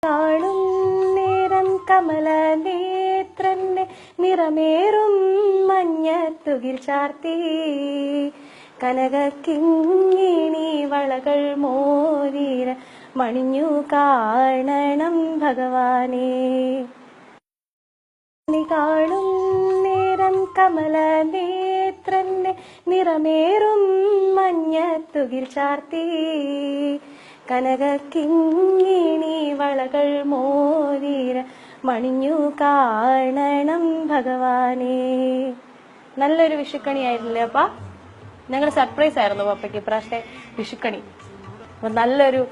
കാണും നേരം കമല നേത്രന്റെ നിറമേറും മഞ്ഞത്തുകിൽ ചാർത്തി കനകക്കിങ്ങിണി വളകൾ മോതിര മണിഞ്ഞു കാണണം ഭഗവാനെ. കാണും നേരം കമല നേത്രന്റെ നിറമേറും മഞ്ഞത്തുകിൽ ചാർത്തി കനകക്കിങ്ങിണി വളകൾ മോതിര മണിഞ്ഞു കാണണം ഭഗവാനെ. നല്ലൊരു വിഷുക്കണിയായിരുന്നില്ലേ അപ്പ? ഞങ്ങൾ സർപ്രൈസ് ആയിരുന്നു പപ്പയ്ക്ക് ഇപ്രാവശ്യത്തെ വിഷുക്കണി. അപ്പൊ നല്ലൊരു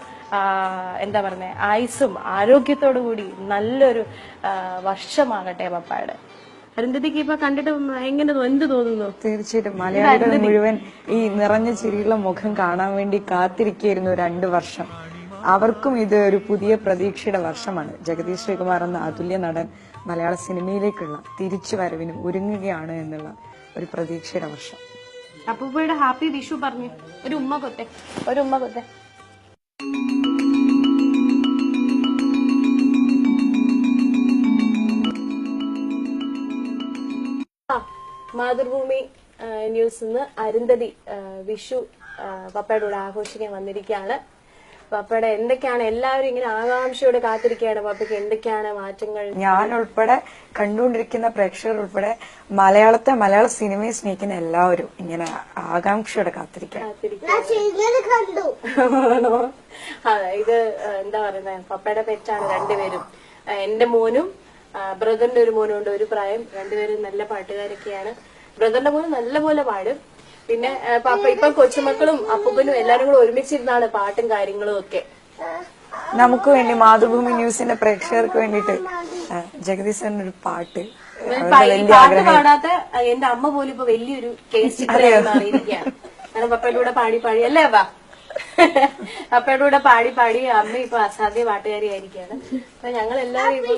എന്താ പറയുക, ആയുസ്സും ആരോഗ്യത്തോടു കൂടി നല്ലൊരു വർഷമാകട്ടെ പപ്പയുടെ. അരുന്ധതിക്ക് ഇപ്പൊ കണ്ടിട്ട് എങ്ങനെ എന്ത് തോന്നുന്നു? തീർച്ചയായിട്ടും മലയാളികൾ മുഴുവൻ ഈ നിറഞ്ഞ ചിരിയുള്ള മുഖം കാണാൻ വേണ്ടി കാത്തിരിക്കുകയായിരുന്നു 2 വർഷം. അവർക്കും ഇത് ഒരു പുതിയ പ്രതീക്ഷയുടെ വർഷമാണ്. ജഗദീഷ് ശ്രീകുമാർ എന്ന അതുല്യ നടൻ മലയാള സിനിമയിലേക്കുള്ള തിരിച്ചുവരവിന് ഒരുങ്ങുകയാണ് എന്നുള്ള ഒരു പ്രതീക്ഷയുടെ വർഷം. അപ്പൂപ്പയുടെ ഹാപ്പി വിഷു പറഞ്ഞു ഒരു ഉമ്മ കൊത്തെ, ഒരു ഉമ്മ കൊത്തെ. മാതൃഭൂമി ന്യൂസിന്ന് അരുന്ധതി വിഷു പപ്പയുടെ കൂടെ ആഘോഷിക്കാൻ വന്നിരിക്കുകയാണ്. പപ്പയുടെ എന്തൊക്കെയാണ് എല്ലാവരും ഇങ്ങനെ ആകാംക്ഷയോടെ കാത്തിരിക്കുകയാണ് പപ്പയ്ക്ക് എന്തൊക്കെയാണ് മാറ്റങ്ങൾ. ഞാൻ ഉൾപ്പെടെ കണ്ടുകൊണ്ടിരിക്കുന്ന പ്രേക്ഷകർ ഉൾപ്പെടെ മലയാള സിനിമയെ സ്നേഹിക്കുന്ന എല്ലാവരും ഇങ്ങനെ ആകാംക്ഷയോടെ കാത്തിരിക്കുകയാണ്. ഇത് എന്താ പറയുന്നത്, പപ്പയുടെ പെറ്റാണ് രണ്ടുപേരും. എന്റെ മോനും ബ്രദറിന്റെ ഒരു മോനും ഉണ്ട്, ഒരു പ്രായം. രണ്ടുപേരും നല്ല പാട്ടുകാരൊക്കെയാണ്. ബ്രദറിന്റെ മോനും നല്ലപോലെ പാടും. പിന്നെ പപ്പ ഇപ്പൊ കൊച്ചുമക്കളും അപ്പൂപ്പനും എല്ലാരും കൂടെ ഒരുമിച്ചിരുന്നാണ് പാട്ടും കാര്യങ്ങളും ഒക്കെ. നമുക്ക് വേണ്ടി മാതൃഭൂമി ന്യൂസിന്റെ പ്രേക്ഷകർക്ക് വേണ്ടിട്ട് ജഗദീശൻ ഒരു പാട്ട് പാട്ട് പാടാത്ത എന്റെ അമ്മ പോലും ഇപ്പൊ വലിയൊരു കേസ് മാറിയിരിക്കുകയാണ്. കാരണം പപ്പയുടെ കൂടെ പാടി പാടി അല്ലേ അപ്പ? പപ്പയുടെ കൂടെ പാടി പാടി അമ്മ ഇപ്പൊ അസാധ്യ പാട്ടുകാരിയായിരിക്കാണ്. അപ്പൊ ഞങ്ങൾ എല്ലാവരും ഇപ്പൊ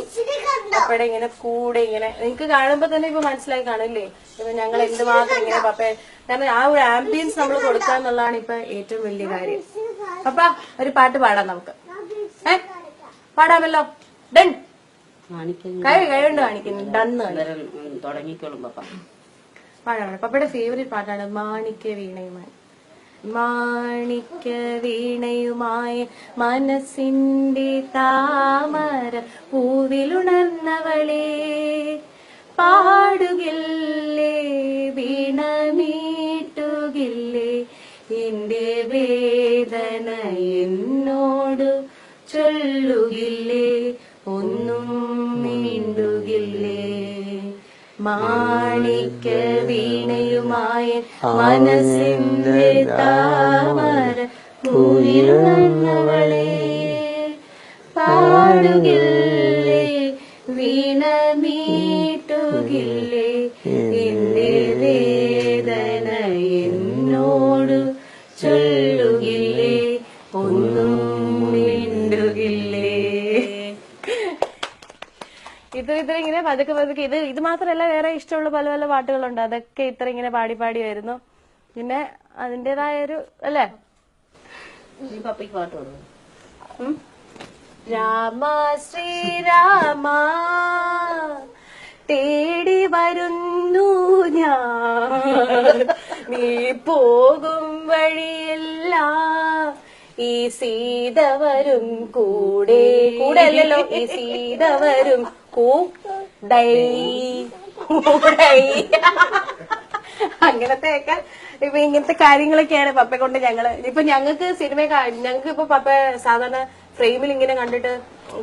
പപ്പയുടെ ഇങ്ങനെ കൂടെ ഇങ്ങനെ നിങ്ങക്ക് കാണുമ്പോ തന്നെ ഇപ്പൊ മനസ്സിലായി കാണില്ലേ ഇപ്പൊ ഞങ്ങൾ എന്തുമാത്രം ഇങ്ങനെ പപ്പയെ, കാരണം ആ ഒരു ആംബിയൻസ് നമ്മൾ കൊടുക്കുക എന്നുള്ളതാണ് ഇപ്പൊ ഏറ്റവും വലിയ കാര്യം. പപ്പ ഒരു പാട്ട് പാടാം നമുക്ക്. പാടാമല്ലോ? ഡൺ. കഴിവുണ്ട് കാണിക്കുന്നു. ഡന്ന് തുടങ്ങിക്കോളും പപ്പ. പാടാം. പപ്പയുടെ ഫേവറേറ്റ് പാട്ടാണ് മാണിക്യ വീണയുമായി. മാണിക്യ വീണയുമായ മനസ്സിന്റെ താമര പൂവിലുണർന്നവളെ പാടുകില്ലേ വീണമീട്ടുകില്ലേ എന്റെ വേദന എന്നോട് ചൊല്ലുകില്ലേ ഒന്നും മിണ്ടുകില്ലേ. മാണിക്യ വീണയുമായ മനസ്സിന്റെ താമര പൂവിലുണർന്നവളെ പാടുകില്ലേ വീണമീട്ടുകില്ലേ എന്റെ വേദന എന്നോട് ചൊല്ലുകില്ലേ ഒന്നും മിണ്ടുകില്ലേ. ഇത്ര ഇങ്ങനെ പതുക്കെ പതുക്കെ ഇത് മാത്രമല്ല വേറെ ഇഷ്ടമുള്ള പല പല പാട്ടുകളുണ്ട്. അതൊക്കെ ഇത്ര ഇങ്ങനെ പാടി പാടി വരുന്നു. പിന്നെ അതിന്റേതായ ഒരു അല്ലേ പപ്പയ്ക്ക് പാട്ട് പാടുന്നു. രാമ ശ്രീരാമ തേടി വരുന്നു ഞാൻ നീ പോകും വഴിയെല്ലാം ഈ സീത വരും കൂടെ. കൂടെ അല്ലല്ലോ, ഈ സീത വരും അങ്ങനത്തെയൊക്കെ ഇപ്പൊ ഇങ്ങനത്തെ കാര്യങ്ങളൊക്കെയാണ് പപ്പയെ കൊണ്ട് ഞങ്ങള് ഇപ്പൊ ഞങ്ങൾക്ക് സിനിമ ഞങ്ങൾക്ക് ഇപ്പൊ പപ്പ സാധാരണ ഫ്രെയിമിൽ ഇങ്ങനെ കണ്ടിട്ട്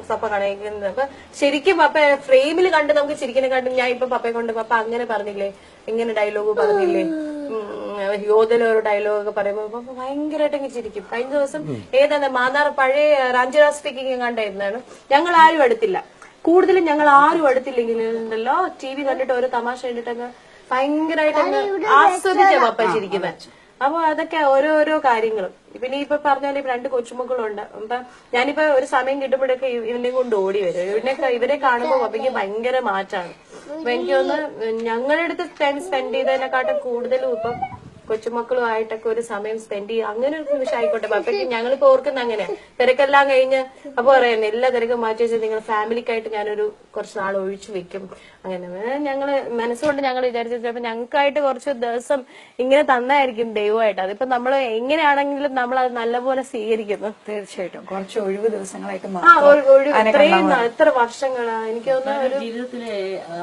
പപ്പ കാണിക്കുന്നത്. അപ്പൊ ശരിക്കും പപ്പ ഫ്രെയിമിൽ കണ്ട് നമുക്ക് ചിരിക്കുന്ന കണ്ട് ഞാൻ ഇപ്പൊ പപ്പയെ കൊണ്ട് പപ്പ അങ്ങനെ പറഞ്ഞില്ലേ, ഇങ്ങനെ ഡയലോഗ് പറഞ്ഞില്ലേ, യോധല ഒരു ഡയലോഗ് പറയുമ്പോ പപ്പ ഭയങ്കരമായിട്ട് അങ്ങ് ചിരിക്കും. കഴിഞ്ഞ ദിവസം ഏതാണ് മാന്നാർ പഴയ റാഞ്ചിറാ സ്പീക്കിംഗ് കണ്ടായിരുന്നാണ്. ഞങ്ങൾ ആരും അടുത്തില്ല, കൂടുതലും ഞങ്ങൾ ആരും അടുത്തില്ലെങ്കിലുണ്ടല്ലോ TV കണ്ടിട്ട് ഓരോ തമാശ കണ്ടിട്ടങ്ങ് ഭയങ്കരമായിട്ട് അങ്ങ് ആസ്വദിച്ച പപ്പ ചിരിക്കുന്നത്. അപ്പൊ അതൊക്കെ ഓരോരോ കാര്യങ്ങളും. പിന്നെ ഇപ്പൊ പറഞ്ഞാൽ 2 കൊച്ചുമക്കളുണ്ട്. അപ്പൊ ഞാനിപ്പോ ഒരു സമയം കിട്ടുമ്പോഴൊക്കെ ഇവനെ കൊണ്ട് ഓടി വരും. ഇവരെ കാണുമ്പോ പപ്പയ്ക്ക് ഭയങ്കര മാറ്റാണ്. അപ്പൊ എനിക്ക് തോന്നുന്നു ഞങ്ങളുടെ അടുത്ത് ടൈം സ്പെൻഡ് ചെയ്തതിനെക്കാട്ടും കൂടുതലും ഇപ്പം കൊച്ചുമക്കളുമായിട്ടൊക്കെ ഒരു സമയം സ്പെൻഡ് ചെയ്യുക, അങ്ങനെ ഒരു നിമിഷം ആയിക്കോട്ടെ പപ്പയ്ക്ക്. ഞങ്ങളിപ്പോ ഓർക്കുന്ന അങ്ങനെ തിരക്കെല്ലാം കഴിഞ്ഞ് അപ്പൊ പറയുന്നത് എല്ലാ തിരക്കും മാറ്റി വെച്ച് നിങ്ങൾ ഫാമിലിക്കായിട്ട് ഞാനൊരു കുറച്ച് നാൾ ഒഴിച്ചു വെക്കും. അങ്ങനെ ഞങ്ങള് മനസ്സുകൊണ്ട് ഞങ്ങൾ വിചാരിച്ചപ്പോ ഞങ്ങൾക്കായിട്ട് കുറച്ച് ദിവസം ഇങ്ങനെ തന്നായിരിക്കും ദൈവമായിട്ട്. അതിപ്പോ നമ്മൾ എങ്ങനെയാണെങ്കിലും നമ്മൾ അത് നല്ലപോലെ സ്വീകരിക്കുന്നു. തീർച്ചയായിട്ടും കുറച്ച് ഒഴിവ് ദിവസങ്ങളായിട്ട് ഇത്രയും എത്ര വർഷങ്ങളാ എനിക്ക് തോന്നുന്നു ജീവിതത്തിലെ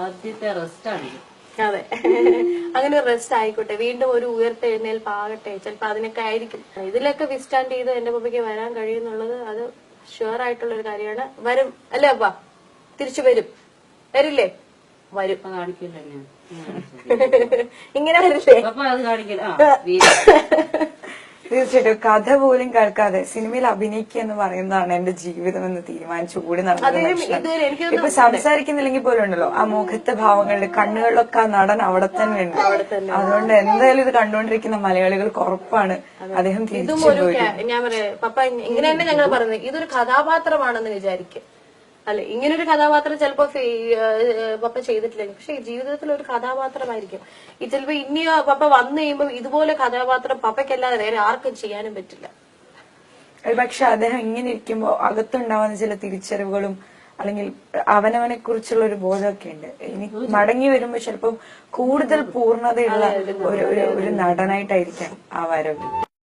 ആദ്യത്തെ റെസ്റ്റാണ്. അതെ, അങ്ങനെ ഒരു റെസ്റ്റ് ആയിക്കോട്ടെ, വീണ്ടും ഒരു ഉയർത്തെഴുന്നേൽപ്പാകട്ടെ. ചിലപ്പോ അതിനൊക്കെ ആയിരിക്കും ഇതിലൊക്കെ വിസ്റ്റാൻഡ് ചെയ്ത് എന്റെ പപ്പയ്ക്ക് വരാൻ കഴിയുന്നുള്ളത്. അത് ഷുവർ ആയിട്ടുള്ള ഒരു കാര്യമാണ്. വരും അല്ലേ അപ്പ? തിരിച്ചു വരും, വരില്ലേ? വരും. കാണിക്കില്ല ഇങ്ങനെ വരില്ലേ? പപ്പ അത് കാണിക്കില്ല. തീർച്ചയായിട്ടും കഥ പോലും കേൾക്കാതെ സിനിമയിൽ അഭിനയിക്കുക എന്ന് പറയുന്നതാണ് എന്റെ ജീവിതം എന്ന് തീരുമാനിച്ചു കൂടി നടന്നത്. ഇപ്പൊ സംസാരിക്കുന്നില്ലെങ്കിൽ പോലും ഉണ്ടല്ലോ ആ മുഖത്തെ ഭാവങ്ങളുടെ കണ്ണുകളിലൊക്കെ ആ നടൻ അവിടെ തന്നെ ഉണ്ട്. അതുകൊണ്ട് എന്തായാലും ഇത് കണ്ടുകൊണ്ടിരിക്കുന്ന മലയാളികൾക്ക് ഉറപ്പാണ് അദ്ദേഹം തിരിച്ചു പോയി. ഞാൻ പറയാം പപ്പ ഇങ്ങനെ തന്നെ ഞങ്ങൾ പറയുന്നത് ഇതൊരു കഥാപാത്രമാണെന്ന് വിചാരിക്കും. അല്ലെ, ഇങ്ങനൊരു കഥാപാത്രം ചിലപ്പോ പപ്പ ചെയ്തിട്ടില്ല, പക്ഷെ ജീവിതത്തിൽ ഒരു കഥാപാത്രമായിരിക്കും ഈ. ചിലപ്പോ ഇനിയോ പപ്പ വന്നു കഴിയുമ്പോ ഇതുപോലെ കഥാപാത്രം പപ്പയ്ക്കല്ലാതെ വേറെ ആർക്കും ചെയ്യാനും പറ്റില്ല. പക്ഷെ അദ്ദേഹം ഇങ്ങനെ ഇരിക്കുമ്പോ അകത്തുണ്ടാവുന്ന ചില തിരിച്ചറിവുകളും അല്ലെങ്കിൽ അവനവനെ കുറിച്ചുള്ള ഒരു ബോധമൊക്കെ ഉണ്ട്. ഇനി മടങ്ങി വരുമ്പോ ചിലപ്പം കൂടുതൽ പൂർണ്ണതയുള്ള ഒരു നടനായിട്ടായിരിക്കാം ആ വരവ്.